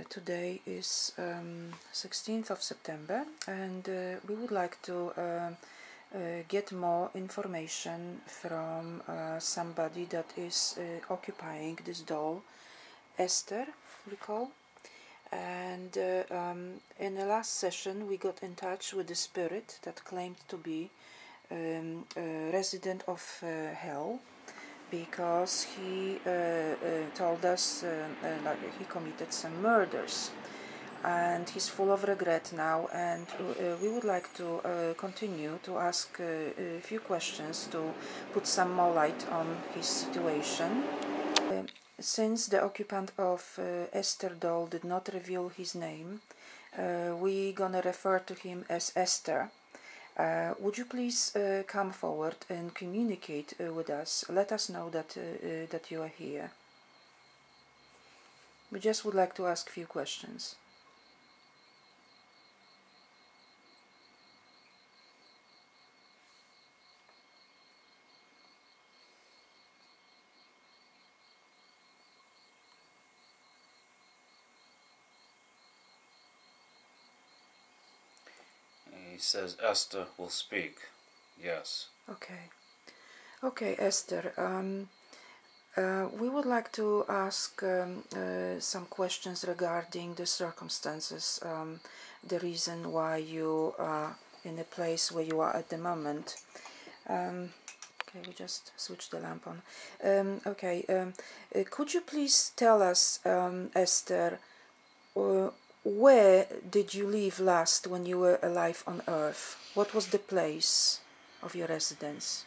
Today is 16th of September, and we would like to get more information from somebody that is occupying this doll, Esther, we call. And in the last session we got in touch with the spirit that claimed to be a resident of hell, because he told us like he committed some murders, and he's full of regret now, and we would like to continue to ask a few questions to put some more light on his situation. Since the occupant of Ester doll did not reveal his name, we're gonna refer to him as Ester. Would you please come forward and communicate with us? Let us know that that you are here. We just would like to ask a few questions. He says Esther will speak. Yes. Okay. Okay, Esther. We would like to ask some questions regarding the circumstances, the reason why you are in the place where you are at the moment. Okay, we just switch the lamp on. Could you please tell us, Esther, where did you live last when you were alive on Earth? What was the place of your residence?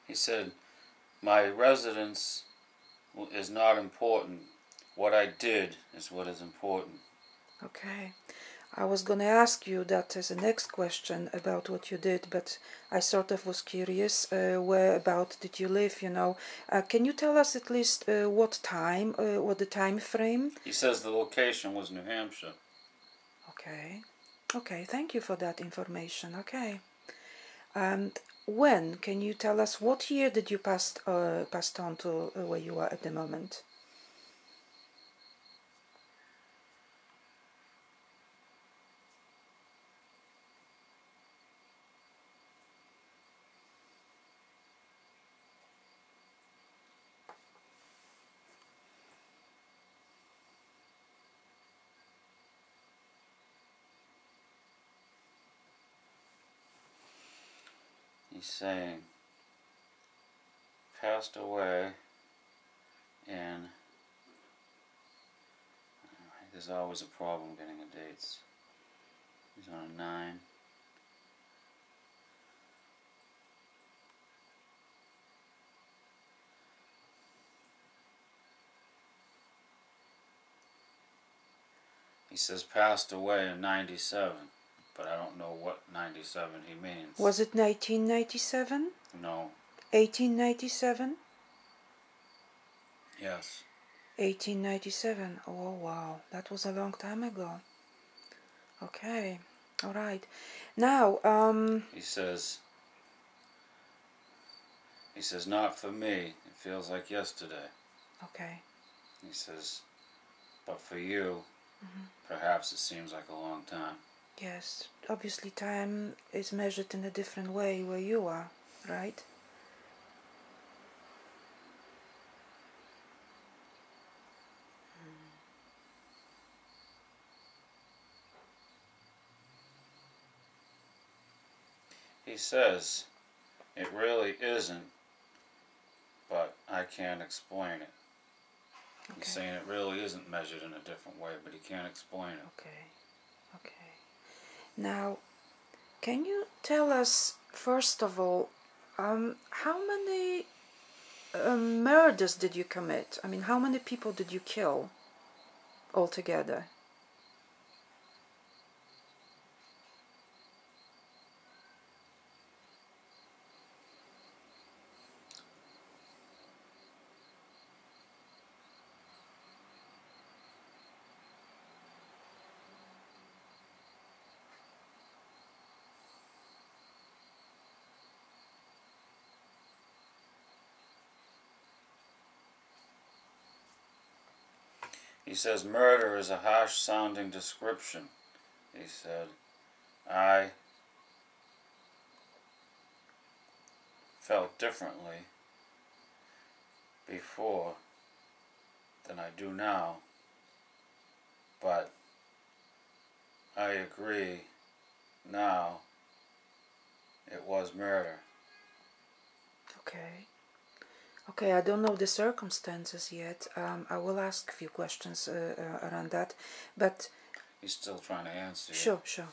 He said, my residence is not important. What I did is what is important. Okay. I was going to ask you that as a next question about what you did, but I sort of was curious, where about did you live, you know. Can you tell us at least what time, what the time frame? He says the location was New Hampshire. Okay. Okay, thank you for that information. Okay. And when, can you tell us what year did you passed on to where you are at the moment? He's saying, passed away in, there's always a problem getting the dates. He's on a 9. He says passed away in 97, but I don't know what 97 he means. Was it 1997? No. 1897? Yes. 1897. Oh wow, that was a long time ago. Okay, all right. Now, He says not for me. It feels like yesterday. Okay. He says, but for you, perhaps it seems like a long time. Yes, obviously time is measured in a different way where you are, right? He says, it really isn't, but I can't explain it. Okay. He's saying it really isn't measured in a different way, but he can't explain it. Okay. Okay. Now, can you tell us, first of all, how many murders did you commit? I mean, how many people did you kill altogether? He says murder is a harsh sounding description. He said, I felt differently before than I do now, but I agree now it was murder. Okay. Okay, I don't know the circumstances yet. I will ask a few questions around that, but... He's still trying to answer you. Sure, sure.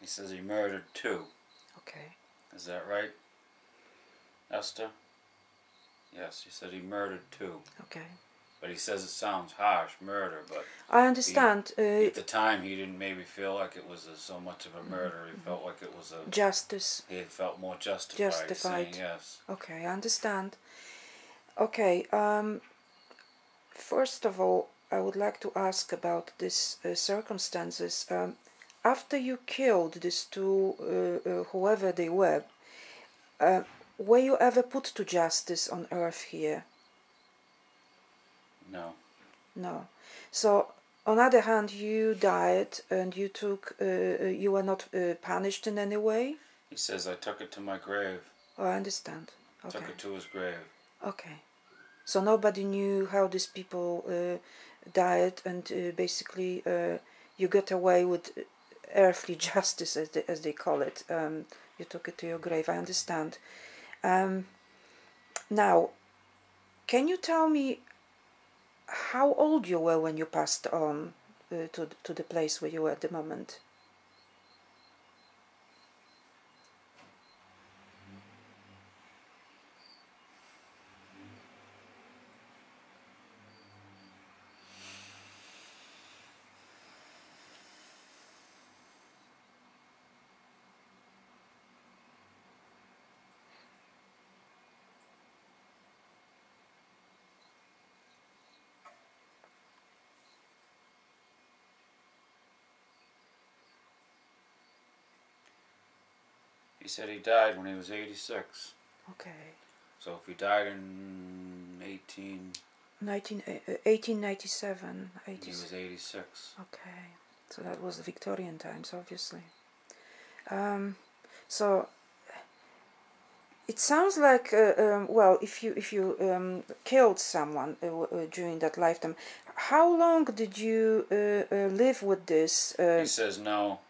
He says he murdered 2. Okay. Is that right, Esther? Yes, he said he murdered 2. Okay. But he says it sounds harsh, murder, but... I understand. At the time, he didn't maybe feel like it was so much of a murder. He felt like it was a... Justice. He felt more justified. Saying yes. Okay, I understand. Okay, first of all, I would like to ask about these circumstances. After you killed these 2, whoever they were you ever put to justice on Earth here? No. No. So, on the other hand, you died and you took, you were not punished in any way? He says, I took it to my grave. Oh, I understand. Okay. Took it to his grave. Okay. So nobody knew how these people died, and basically you got away with earthly justice, as they call it. You took it to your grave. I understand. Now, can you tell me how old you were when you passed on to the place where you were at the moment? He said he died when he was 86. Okay. So if he died in 1897. he was 86. Okay. So that was the Victorian times, obviously. So it sounds like, well, if you killed someone during that lifetime, how long did you live with this? He says no.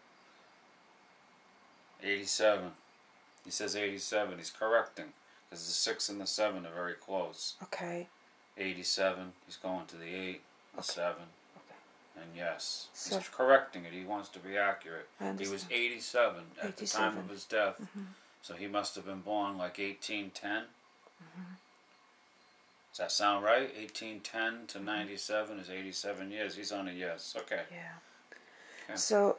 87. He says 87. He's correcting because the 6 and the 7 are very close. Okay. 87. He's going to the 8, the 7. Okay. And yes, So, he's correcting it. He wants to be accurate. He was 87 at the time of his death. Mm-hmm. So he must have been born like 1810. Mm-hmm. Does that sound right? 1810 to 97 is 87 years. He's on a yes. Okay. Yeah. Okay. So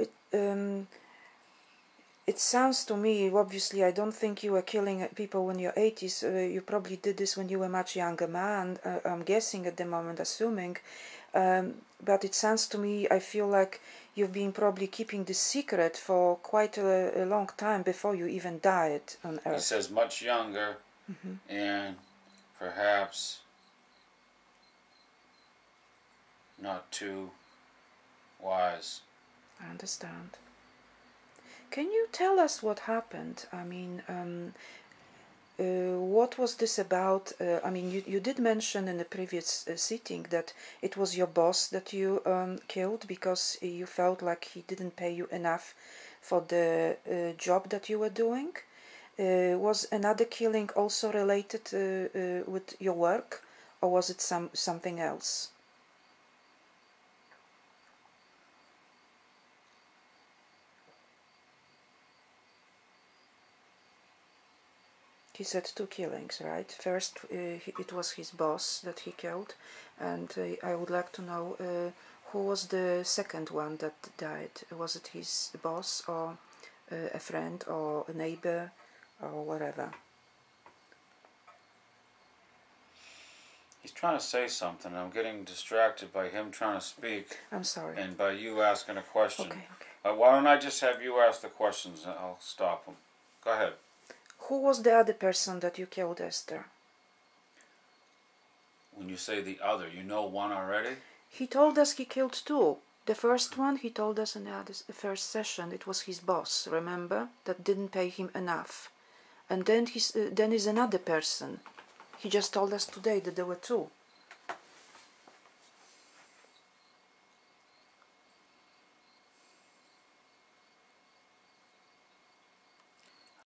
it sounds to me, obviously, I don't think you were killing people when you're 80s. You probably did this when you were a much younger man, I'm guessing at the moment, assuming. But it sounds to me, I feel like you've been probably keeping this secret for quite a long time before you even died on Earth. He says much younger, and perhaps not too wise. I understand. Can you tell us what happened? I mean, what was this about? I mean, you did mention in the previous sitting that it was your boss that you killed because you felt like he didn't pay you enough for the job that you were doing. Was another killing also related with your work, or was it something else? He said 2 killings, right? First, it was his boss that he killed, and I would like to know who was the second one that died. Was it his boss, or a friend, or a neighbor, or whatever? He's trying to say something. I'm getting distracted by him trying to speak. I'm sorry. And by you asking a question. Okay, okay. Why don't I just have you ask the questions and I'll stop him. Go ahead. Who was the other person that you killed, Esther? When you say the other, you know one already? He told us he killed 2. The first one, he told us in the first session, it was his boss, remember? That didn't pay him enough. And then is another person. He just told us today that there were 2.